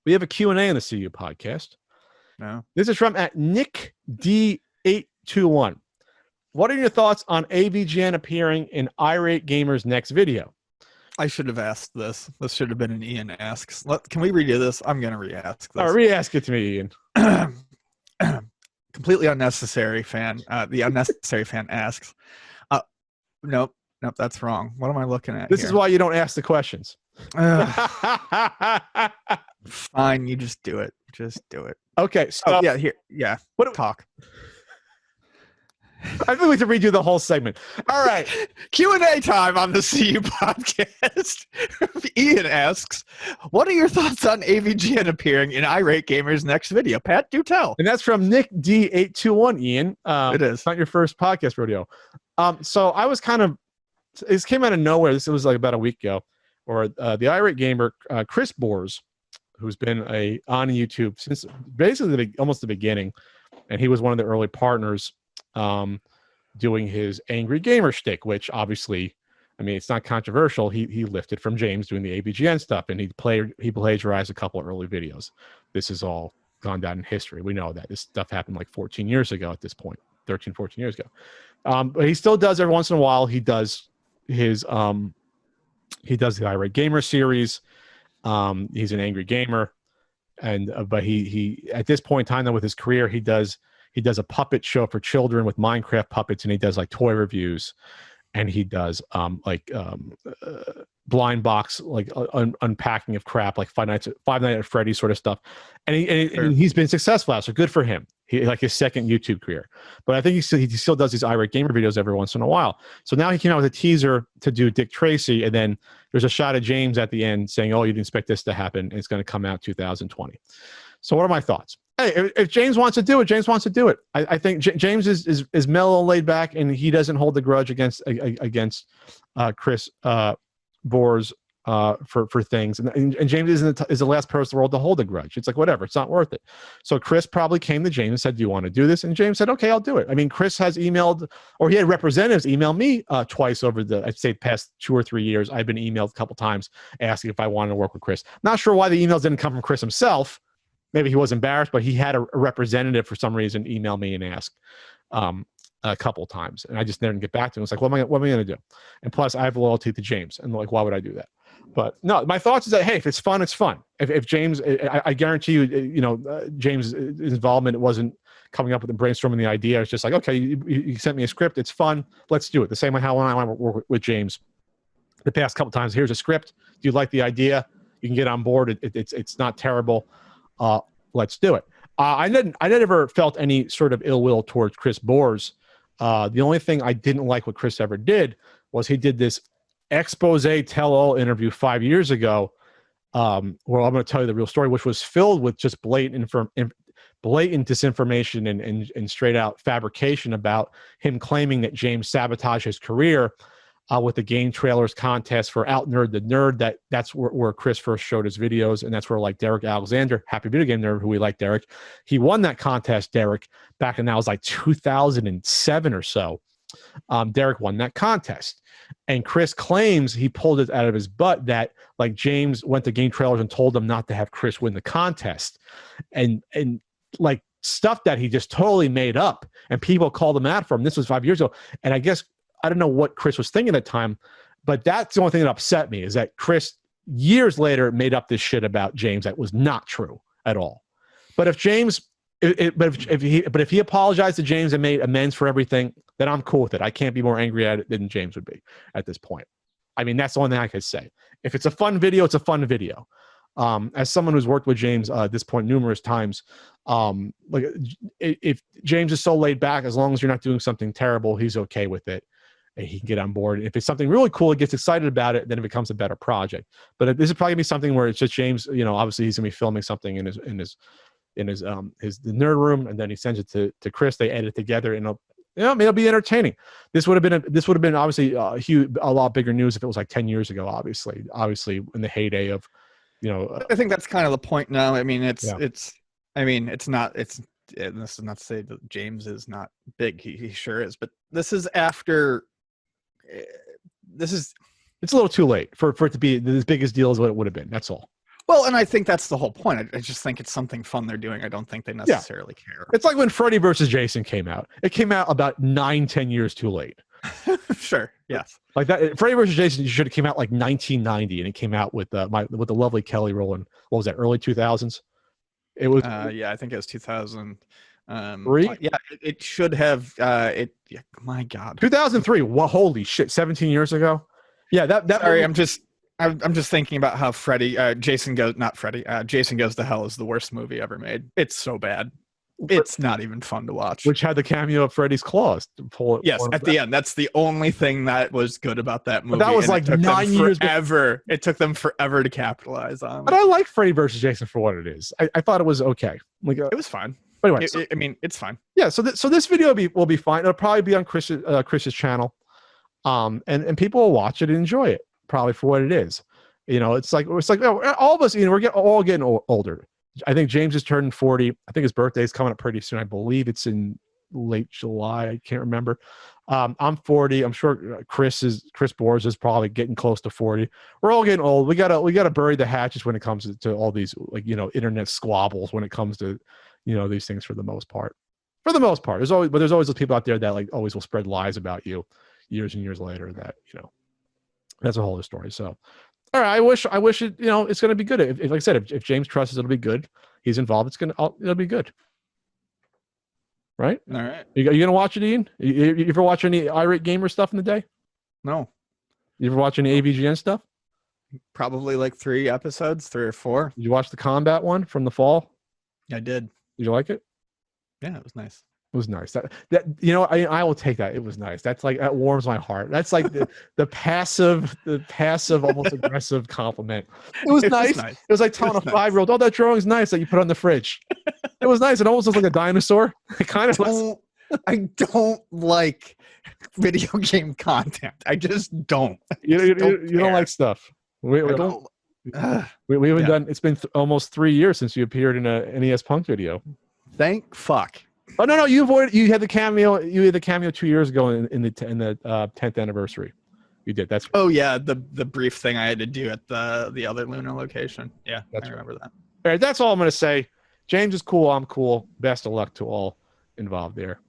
We have a Q&A on the CU podcast. No. This is from at Nick D821. What are your thoughts on AVGN appearing in Irate Gamer's next video? I should have asked this. This should have been an Ian asks. Can we redo this? I'm going to re-ask this. All right, re-ask it to me, Ian. Completely unnecessary fan. The unnecessary fan asks. Nope, that's wrong. What am I looking at This here? is why you don't ask the questions. Fine, you just do it. Just do it. Okay, so yeah. Talk. I think we have to redo the whole segment. All right. Q&A time on the CU podcast. Ian asks, what are your thoughts on AVGN appearing in Irate Gamer's next video? Pat, do tell. And that's from Nick D821, Ian. It is. It's not your first podcast rodeo. So I was this came out of nowhere. This was like about a week ago, or the Irate Gamer, Chris Bors, who's been on YouTube since basically almost the beginning. And he was one of the early partners doing his Angry Gamer shtick, which obviously, I mean, it's not controversial. He lifted from James doing the AVGN stuff, and he plagiarized a couple of early videos. This has all gone down in history. We know that this stuff happened like 14 years ago at this point, 13, 14 years ago. But he still does every once in a while. He does his the Irate Gamer series. He's an Angry Gamer, and but he at this point in time, though, with his career, he does a puppet show for children with Minecraft puppets, and he does like toy reviews, and he does blind box, like unpacking of crap, like Five Nights at Freddy's sort of stuff. And he's been successful at, so good for him. He like his second YouTube career. But I think he still does these Irate Gamer videos every once in a while. So now he came out with a teaser to do Dick Tracy, and then there's a shot of James at the end saying, "Oh, you didn't expect this to happen. And it's going to come out 2020." So what are my thoughts? Hey, if James wants to do it, James wants to do it. I think James is mellow, laid back, and he doesn't hold the grudge against Chris Bors for things. And James is the last person in the world to hold a grudge. It's like, whatever, it's not worth it. So Chris probably came to James and said, "Do you want to do this?" And James said, "Okay, I'll do it." I mean, Chris has emailed, or he had representatives email me twice over I'd say past 2 or 3 years. I've been emailed a couple times asking if I wanted to work with Chris. Not sure why the emails didn't come from Chris himself. Maybe he was embarrassed, but he had a representative for some reason email me and ask a couple times, and I just didn't get back to him. It's like, what am I going to do? And plus, I have loyalty to James, and like, why would I do that? But no, my thoughts is that, hey, if it's fun, it's fun. If James, I guarantee you, James' involvement wasn't coming up with and brainstorming the idea. It's just like, okay, you sent me a script, it's fun, let's do it. The same way how I want to work with James the past couple times. Here's a script. Do you like the idea? You can get on board. It's not terrible. Let's do it. I never felt any sort of ill will towards Chris Bors. The only thing I didn't like what Chris ever did was he did this expose tell-all interview 5 years ago, where I'm going to tell you the real story, which was filled with just blatant disinformation and straight out fabrication about him claiming that James sabotaged his career with the game trailers contest for Out Nerd the Nerd. That's where Chris first showed his videos, and that's where like Derek Alexander, Happy Video Game Nerd, who we like, Derek, he won that contest, Derek, back in that was like 2007 or so. Derek won that contest, and Chris claims he pulled it out of his butt that like James went to game trailers and told them not to have Chris win the contest, and like stuff that he just totally made up, and people called him out for him. This was 5 years ago, and I guess I don't know what Chris was thinking at the time, but that's the only thing that upset me, is that Chris years later made up this shit about James that was not true at all. But if James, if he apologized to James and made amends for everything, then I'm cool with it. I can't be more angry at it than James would be at this point. I mean, that's the only thing I could say. If it's a fun video, it's a fun video. As someone who's worked with James at this point numerous times, like if James is so laid back, as long as you're not doing something terrible, he's okay with it. And he can get on board. If it's something really cool, he gets excited about it, then it becomes a better project. But this is probably gonna be something where it's just James, obviously he's gonna be filming something in his the nerd room, and then he sends it to Chris. They edit together, and it'll be entertaining. This would have been obviously a lot bigger news if it was like 10 years ago. Obviously in the heyday of, I think that's kind of the point now. I mean, it's not. This is not to say that James is not big. He sure is, but this is after. It's a little too late for it to be as big as deal as what it would have been. That's all. Well, and I think that's the whole point. I just think it's something fun they're doing. I don't think they necessarily care. It's like when Freddy versus Jason came out. It came out about 9-10 years too late. Sure. Yes. Like that, Freddy versus Jason should have came out like 1990, and it came out with the lovely Kelly Rowland. What was that? Early 2000s. It was. Yeah, I think it was 2000. 3? Yeah, it should have. Yeah, my God. 2003. Well, holy shit! 17 years ago. Yeah. That. Sorry, I'm just thinking about how Jason Goes to Hell is the worst movie ever made. It's so bad. It's not even fun to watch. Which had the cameo of Freddy's claws to pull it. Yes, at the end. That's the only thing that was good about that movie. But that was like 9 years. Forever. It took them forever to capitalize on. But I like Freddy versus Jason for what it is. I thought it was okay. Like it was fine. But anyway, I mean, it's fine. Yeah. So this video will be fine. It'll probably be on Chris's channel, and people will watch it and enjoy it probably for what it is. You know, it's like all of us. You know, we're all getting older. I think James is turning 40. I think his birthday is coming up pretty soon. I believe it's in late July. I can't remember. I'm 40. I'm sure Chris Boers is probably getting close to 40. We're all getting old. We gotta bury the hatches when it comes to all these, like, you know, internet squabbles when it comes to, you know, these things for the most part. For the most part, there's always those people out there that like always will spread lies about you years and years later. That, you know, that's a whole other story. So. All right, I wish it, you know, it's going to be good. If like I said, if James trusts, it'll be good. He's involved. It'll be good. Right? All right. You going to watch it, Ian? You ever watch any Irate Gamer stuff in the day? No. You ever watch any AVGN stuff? Probably like 3 episodes, 3 or 4. Did you watch the combat one from the fall? I did. Did you like it? Yeah, it was nice. It was nice. That you know, I will take that. It was nice. That's like, that warms my heart. That's like the passive almost aggressive compliment. It was nice. It was like telling a 5-year-old, "Oh, that drawing's nice that you put on the fridge." It was nice. It almost looks like a dinosaur. It kind of was. I don't like video game content. I just don't. You don't like stuff. We haven't done. It's been almost 3 years since you appeared in a NES Punk video. Thank fuck. Oh no, you avoided. You had the cameo. You had the cameo 2 years ago in the 10th anniversary. You did. That's. Oh yeah, the brief thing I had to do at the other Luna location. Yeah, I remember that. All right, that's all I'm gonna say. James is cool. I'm cool. Best of luck to all involved there.